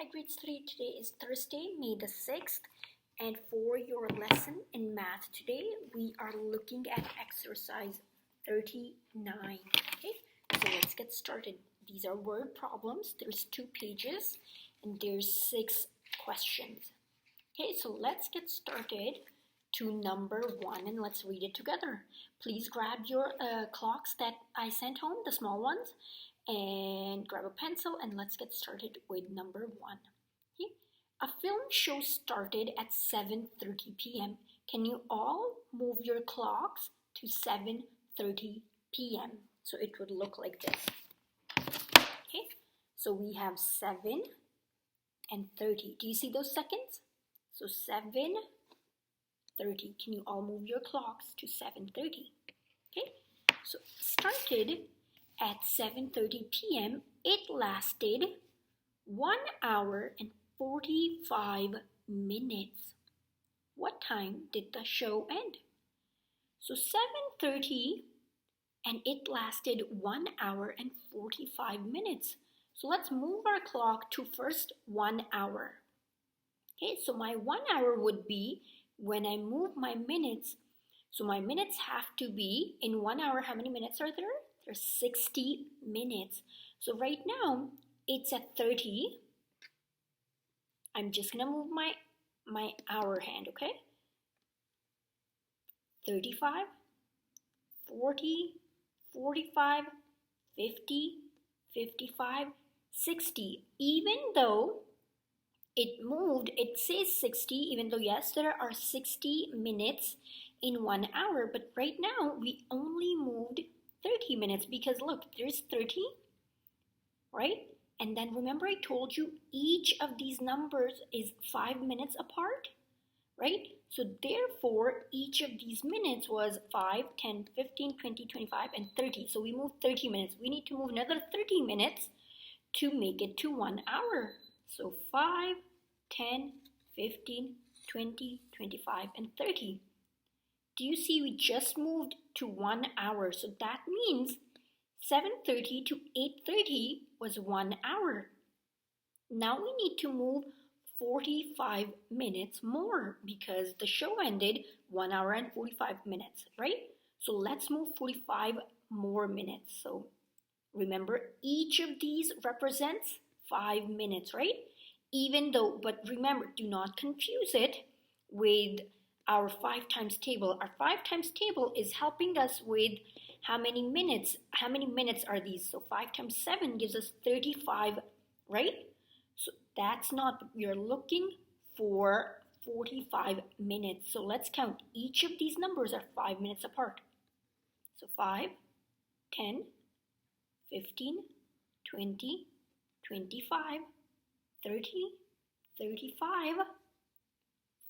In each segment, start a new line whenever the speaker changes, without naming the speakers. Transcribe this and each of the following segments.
Hi grade 3, today is Thursday, May the 6th, and for your lesson in math today, we are looking at exercise 39, okay? So let's get started. These are word problems, there's 2 pages, and there's 6 questions. Okay, so let's get started to number 1 and let's read it together. Please grab your clocks that I sent home, the small ones, and grab a pencil and let's get started with number 1. Okay? A film show started at 7:30 p.m. Can you all move your clocks to 7:30 p.m.? So it would look like this. Okay, so we have 7 and 30. Do you see those seconds? So 7:30. Can you all move your clocks to 7:30? Okay, so started at 7:30 p.m. It lasted 1 hour and 45 minutes. What time did the show end? So 7:30 and it lasted 1 hour and 45 minutes. So let's move our clock to first 1 hour. Okay, so my 1 hour would be when I move my minutes. So my minutes have to be, in 1 hour, how many minutes are there? There's 60 minutes. So right now, it's at 30. I'm just gonna move my hour hand, okay? 35, 40, 45, 50, 55, 60. Even though it moved, it says 60, even though yes, there are 60 minutes in 1 hour, but right now we only moved 30 minutes because look, there's 30, right? And then remember I told you each of these numbers is 5 minutes apart, right? So therefore, each of these minutes was 5, 10, 15, 20, 25, and 30. So we moved 30 minutes. We need to move another 30 minutes to make it to 1 hour. So 5, 10, 15, 20, 25, and 30. Do you see we just moved to 1 hour? So that means 7:30 to 8:30 was 1 hour. Now we need to move 45 minutes more because the show ended 1 hour and 45 minutes, right? So let's move 45 more minutes. So remember, each of these represents 5 minutes, right? Even though, but remember, do not confuse it with our 5 times table. Our 5 times table is helping us with how many minutes are these? So 5 times 7 gives us 35, right? So that's not, we are looking for 45 minutes. So let's count. Each of these numbers are 5 minutes apart. So 5, 10, 15, 20, 25, 30, 35,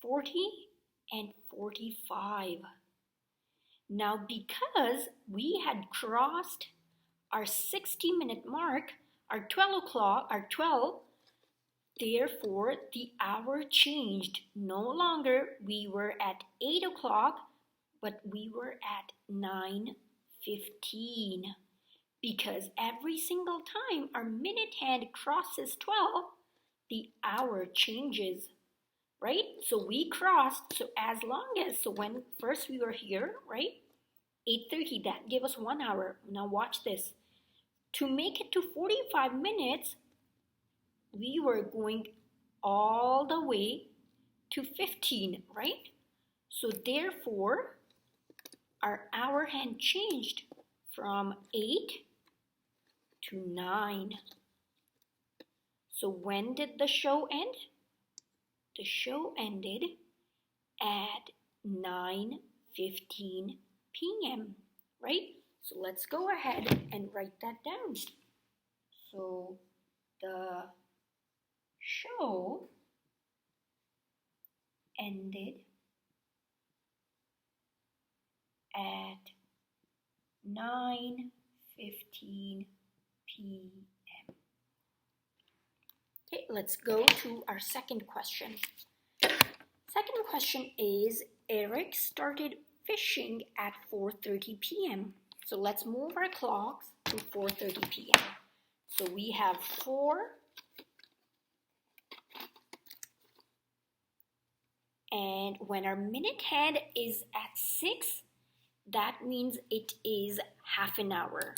40, and 45. Now because we had crossed our 60-minute mark, our 12, therefore the hour changed. No longer we were at 8 o'clock, but we were at 9:15. Because every single time our minute hand crosses 12, the hour changes, right? So we crossed, so as long as, so when first we were here, right? 8:30, that gave us 1 hour. Now watch this. To make it to 45 minutes, we were going all the way to 15, right? So therefore, our hour hand changed from 8 to 9. So when did the show end? The show ended at 9:15 p.m., right? So let's go ahead and write that down. So the show ended at 9:15 p.m. Okay, let's go to our second question. Second question is, Eric started fishing at 4:30 p.m. So let's move our clocks to 4:30 p.m. So we have 4, And when our minute hand is at 6, that means it is half an hour.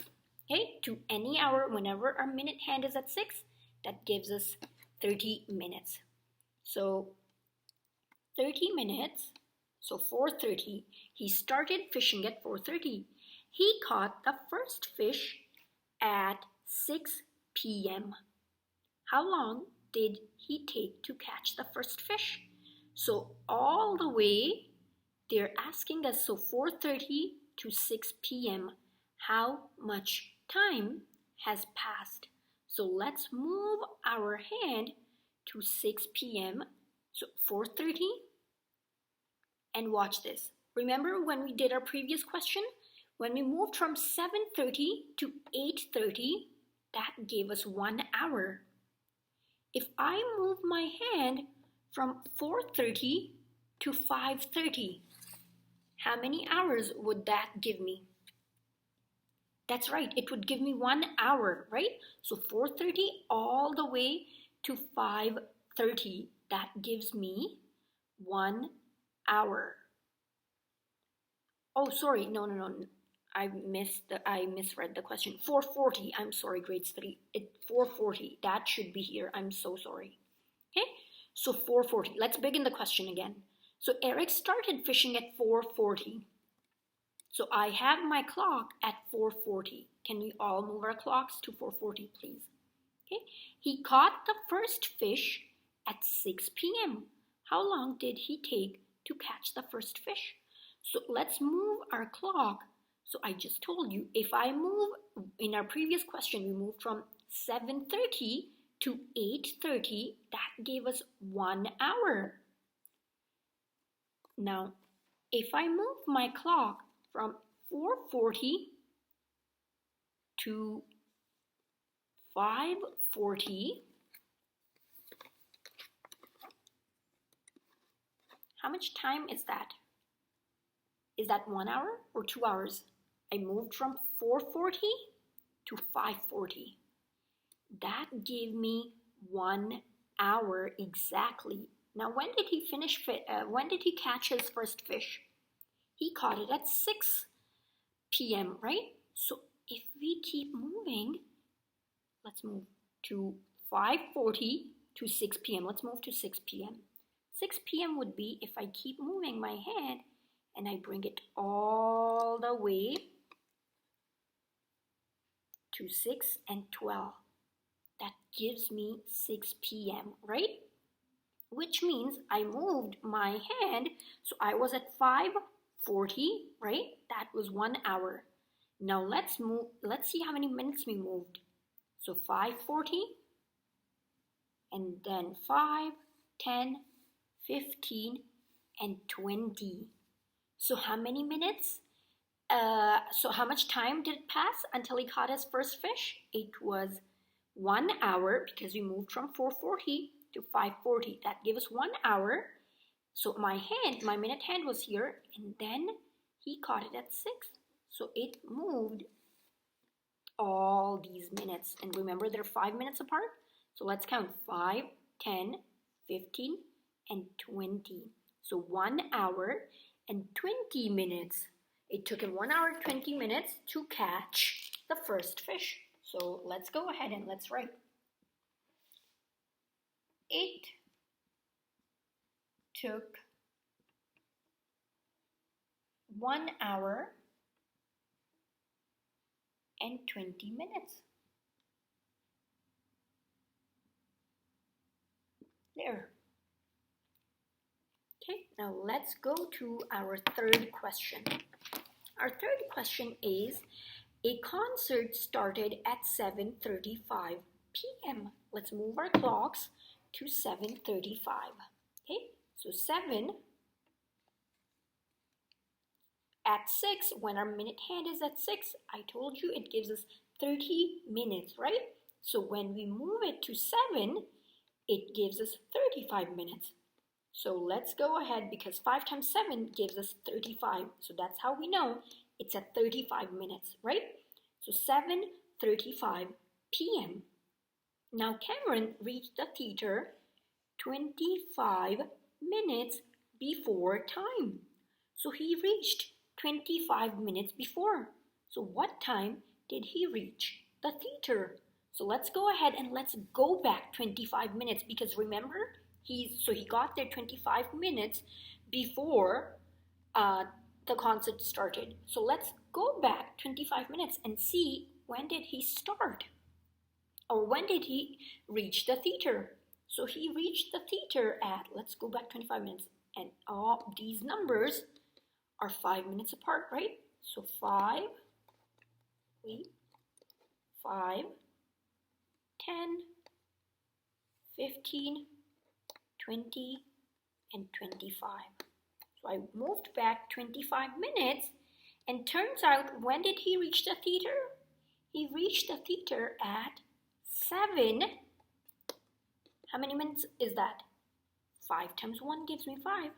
Okay, to any hour, whenever our minute hand is at 6, that gives us 30 minutes. So 30 minutes, so 4:30, he started fishing at 4:30. He caught the first fish at 6 p.m. How long did he take to catch the first fish? So all the way, they're asking us, so 4:30 to 6 p.m., how much time has passed? So let's move our hand to 6 p.m. So 4:30, and watch this. Remember when we did our previous question? When we moved from 7:30 to 8:30, that gave us 1 hour. If I move my hand from 4:30 to 5:30, how many hours would that give me? That's right, it would give me 1 hour, right? So 4:30 all the way to 5:30, that gives me 1 hour. Oh, sorry, no. I misread the question. 4:40, I'm sorry, grades 3. 4:40, that should be here. I'm so sorry. Okay, so 4:40. Let's begin the question again. So Eric started fishing at 4:40. So I have my clock at 4:40. Can we all move our clocks to 4:40, please? Okay, he caught the first fish at 6 p.m. How long did he take to catch the first fish? So let's move our clock. So I just told you, if I move, in our previous question, we moved from 7:30 to 8:30, that gave us 1 hour. Now, if I move my clock from 4:40 to 5:40, how much time is that? Is that 1 hour or 2 hours? I moved from 4:40 to 5:40. That gave me 1 hour exactly. Now, when did he when did he catch his first fish? He caught it at 6 p.m., right? So if we keep moving, let's move to 5:40 to 6 p.m. Let's move to 6 p.m. 6 p.m. would be if I keep moving my hand and I bring it all the way to 6 and 12. That gives me 6 p.m., right? Which means I moved my hand, so I was at 5:40, right? That was 1 hour. Now let's see how many minutes we moved. So 5:40, and then 5, 10, 15, and 20. So how many minutes? So how much time did it pass until he caught his first fish? It was 1 hour, because we moved from 4:40 to 5:40. That gave us 1 hour. So my minute hand was here, and then he caught it at 6. So it moved all these minutes. And remember, they're 5 minutes apart. So let's count 5, 10, 15, and 20. So 1 hour and 20 minutes. It took him 1 hour, 20 minutes to catch the first fish. So let's go ahead and let's write. It took 1 hour and 20 minutes. There. Okay, now let's go to our third question. Our third question is, a concert started at 7:35 p.m. Let's move our clocks to 7:35. Okay, so 7 at 6, when our minute hand is at 6, I told you it gives us 30 minutes, right? So when we move it to 7, it gives us 35 minutes. So let's go ahead, because 5 times 7 gives us 35. So that's how we know it's at 35 minutes, right? So 7:35 p.m. Now Cameron reached the theater 25 minutes before time. So he reached 25 minutes before. So what time did he reach the theater? So let's go ahead and let's go back 25 minutes because remember, he got there 25 minutes before the concert started. So let's go back 25 minutes and see when did he start or when did he reach the theater. So he reached the theater at, let's go back 25 minutes, and all these numbers are 5 minutes apart, right? So 5, 10, 15, 20, and 25. So I moved back 25 minutes, and turns out, when did he reach the theater? He reached the theater at 7. How many minutes is that? 5 times 1 gives me 5.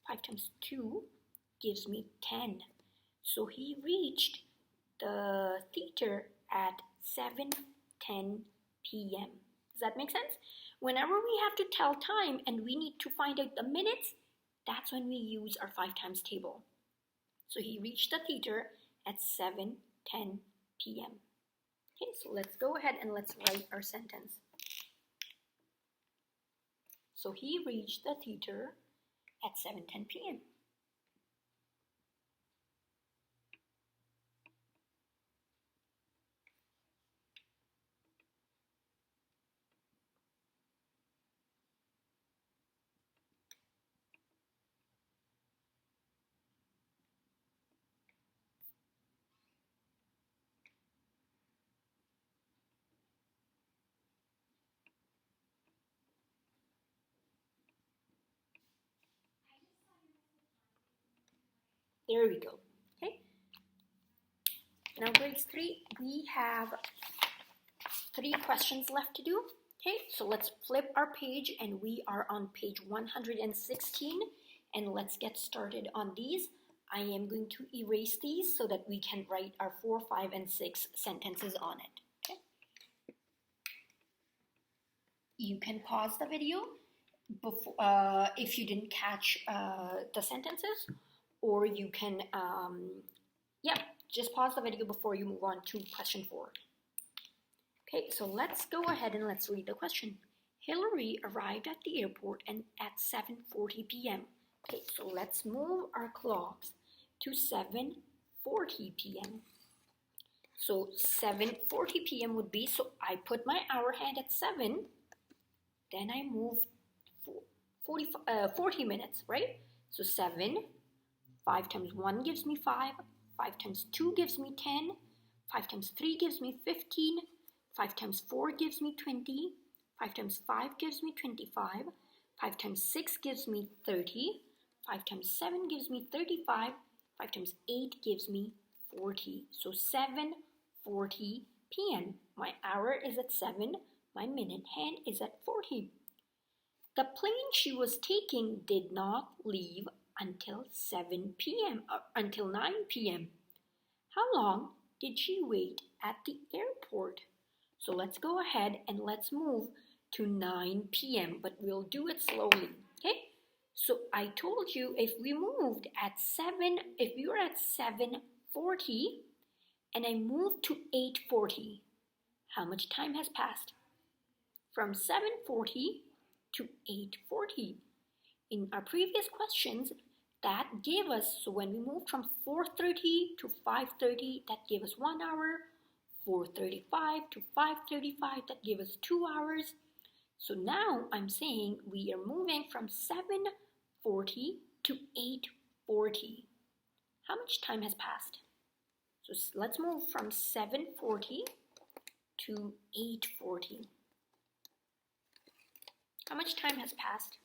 5 times 2 gives me 10. So he reached the theater at 7:10 p.m. Does that make sense? Whenever we have to tell time and we need to find out the minutes, that's when we use our 5 times table. So he reached the theater at 7:10 p.m. Okay, so let's go ahead and let's write our sentence. So he reached the theater at 7:10 p.m. There we go. Okay. Now grades 3, we have 3 questions left to do. Okay, so let's flip our page and we are on page 116 and let's get started on these. I am going to erase these so that we can write our 4, 5, and 6 sentences on it. Okay. You can pause the video before, if you didn't catch the sentences, or you can, just pause the video before you move on to question 4. Okay, so let's go ahead and let's read the question. Hillary arrived at the airport and at 7:40 p.m. Okay, so let's move our clocks to 7:40 p.m. So 7:40 p.m. would be, so I put my hour hand at 7, then I move 40 minutes, right? So 7, 5 times 1 gives me 5, 5 times 2 gives me 10, 5 times 3 gives me 15, 5 times 4 gives me 20, 5 times 5 gives me 25, 5 times 6 gives me 30, 5 times 7 gives me 35, 5 times 8 gives me 40. So 7:40 p.m. My hour is at 7, my minute hand is at 40. The plane she was taking did not leave until 7 p.m. Until 9 p.m. How long did she wait at the airport? So let's go ahead and let's move to 9 p.m. but we'll do it slowly, okay? So I told you if we moved at 7, if we were at 7:40 and I moved to 8:40, how much time has passed? From 7:40 to 8:40. In our previous questions, that gave us, so when we moved from 4:30 to 5:30, that gave us 1 hour. 4:35 to 5:35, that gave us 2 hours. So now I'm saying we are moving from 7:40 to 8:40. How much time has passed? So let's move from 7:40 to 8:40. How much time has passed?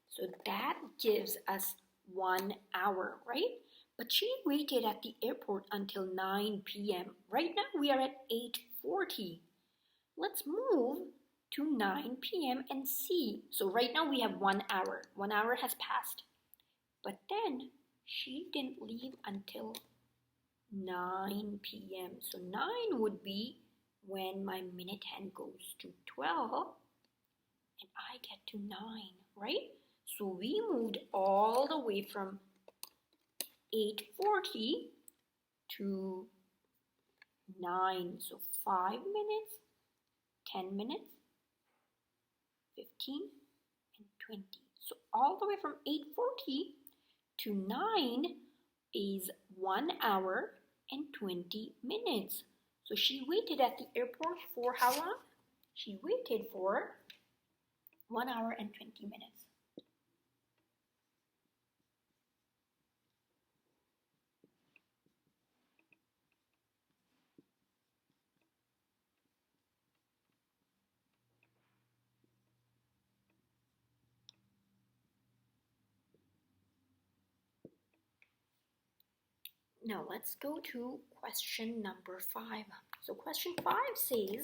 So that gives us 1 hour, right? But she waited at the airport until 9 p.m. Right now we are at 8:40. Let's move to 9 p.m. and see. So right now we have 1 hour. 1 hour has passed. But then she didn't leave until 9 p.m. So 9 would be when my minute hand goes to 12 and I get to 9, right? So we moved all the way from 8:40 to 9. So 5 minutes, 10 minutes, 15, and 20. So all the way from 8:40 to 9 is 1 hour and 20 minutes. So she waited at the airport for how long? She waited for 1 hour and 20 minutes. Now let's go to question number 5. So question 5 says,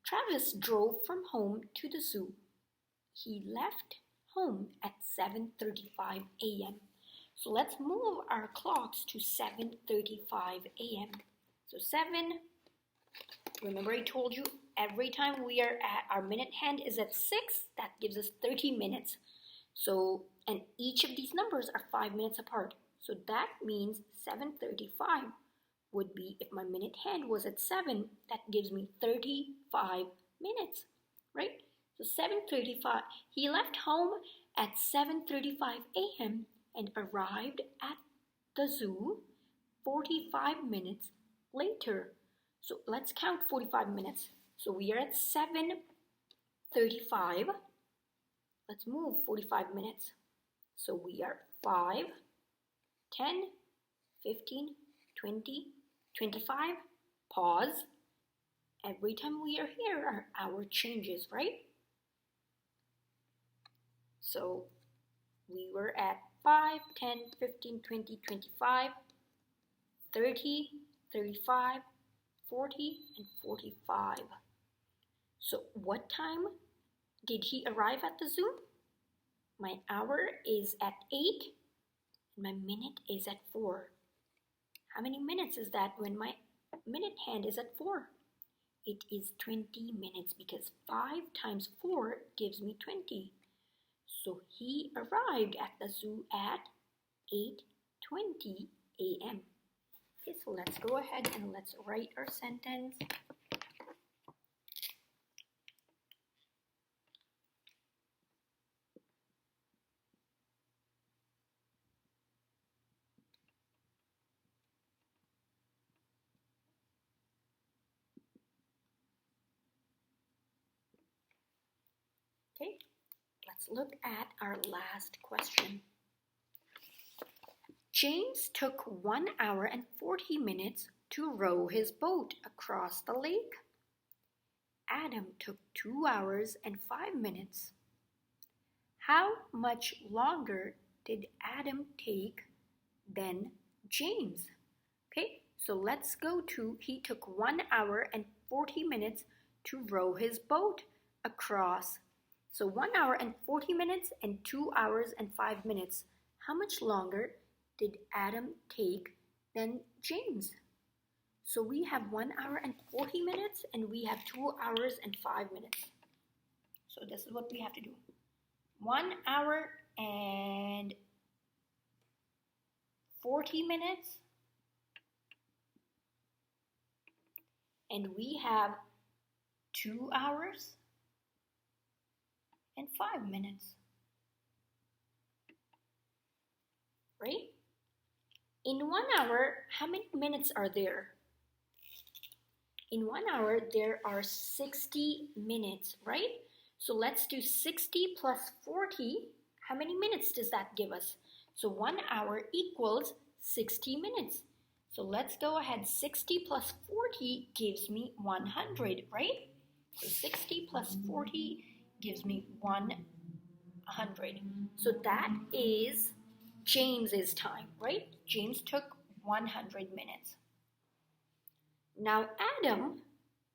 Travis drove from home to the zoo. He left home at 7:35 a.m. So let's move our clocks to 7:35 a.m. So 7, remember I told you every time we are at our minute hand is at 6, that gives us 30 minutes. So, and each of these numbers are 5 minutes apart. So that means 7:35 would be, if my minute hand was at 7, that gives me 35 minutes, right? So 7:35, he left home at 7:35 a.m. and arrived at the zoo 45 minutes later. So let's count 45 minutes. So we are at 7:35. Let's move 45 minutes. So we are 5, 10, 15, 20, 25. Pause. Every time we are here, our hour changes, right? So we were at 5, 10, 15, 20, 25, 30, 35, 40, and 45. So what time did he arrive at the zoo? My hour is at 8 and my minute is at 4. How many minutes is that when my minute hand is at 4? It is 20 minutes because 5 times 4 gives me 20. So he arrived at the zoo at 8:20 a.m. Okay, so let's go ahead and let's write our sentence. Okay, let's look at our last question. James took 1 hour and 40 minutes to row his boat across the lake. Adam took 2 hours and 5 minutes. How much longer did Adam take than James? Okay, so let's go to, he took 1 hour and 40 minutes to row his boat across. So 1 hour and 40 minutes and 2 hours and 5 minutes. How much longer did Adam take than James? So we have 1 hour and 40 minutes and we have 2 hours and 5 minutes. So this is what we have to do. 1 hour and 40 minutes. And we have 2 hours and 5 minutes. Right? In 1 hour, how many minutes are there? In 1 hour, there are 60 minutes, right? So let's do 60 plus 40. How many minutes does that give us? So 1 hour equals 60 minutes. So let's go ahead. 60 plus 40 gives me 100, right? So 60 plus 40 gives me 100. So that is James's time, right? James took 100 minutes. Now Adam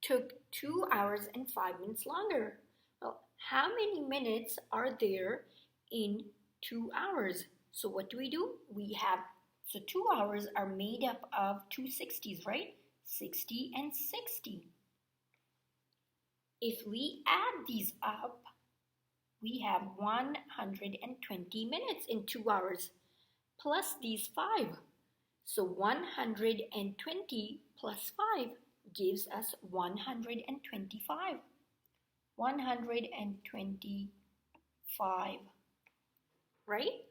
took 2 hours and 5 minutes longer. Well, how many minutes are there in 2 hours? So what do? We have, so 2 hours are made up of two 60s, right? 60 and 60. If we add these up, we have 120 minutes in 2 hours plus these 5. So 120 plus 5 gives us 125. 125, right?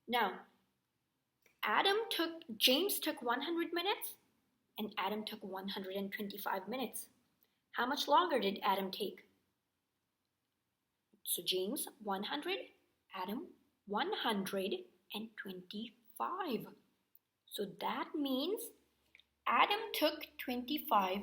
Now, James took 100 minutes and Adam took 125 minutes. How much longer did Adam take? So James 100, Adam 125. So that means Adam took 25